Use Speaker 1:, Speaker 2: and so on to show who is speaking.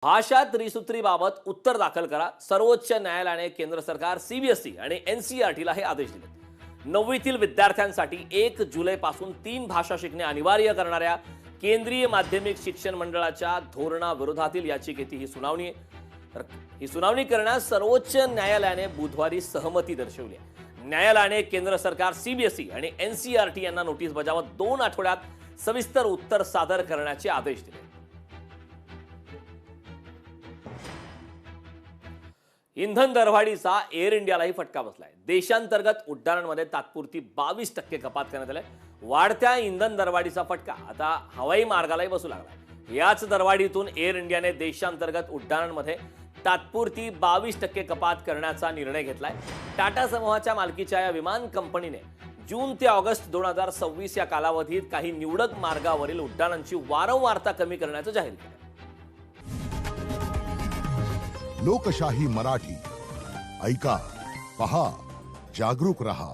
Speaker 1: भाषा त्रिसूत्रीबाबत उत्तर दाखल करा. सर्वोच्च न्यायालयाने केंद्र सरकार, सीबीएसई आणि एनसीईआरटीला हे आदेश दिले. 9वीतील विद्यार्थ्यांसाठी 1 जुलैपासून 3 भाषा शिकणे अनिवार्य करणाऱ्या केंद्रीय माध्यमिक शिक्षण मंडळाच्या धोरणाविरोधातील याचिकेची ही सुनावणी आहे. तर ही सुनावणी करण्यास सर्वोच्च न्यायालयाने बुधवारी सहमती दर्शवली आहे. न्यायालयाने केंद्र सरकार, सीबीएसई आणि एनसीईआरटी यांना नोटीस बजावत 2 आठवड्यात सविस्तर उत्तर सादर करण्याचे आदेश दिले. इंधन दरवाढीचा एअर इंडियालाही फटका बसलाय. देशांतर्गत उड्डाणांमध्ये तात्पुरती 22% कपात करण्यात आली. वाढत्या इंधन दरवाढीचा फटका आता हवाई मार्गालाही बसू लागलाय. याच दरवाढीतून एअर इंडियाने देशांतर्गत उड्डाणांमध्ये तात्पुरती 22% कपात करण्याचा निर्णय घेतलाय. टाटा समूहाच्या मालकीच्या या विमान कंपनीने जून ते ऑगस्ट 2026 या कालावधीत काही निवडक मार्गावरील उड्डाणांची वारंवारता कमी करण्याचं जाहीर केलं.
Speaker 2: लोकशाही मराठी ऐका, पहा, जागरूक रहा.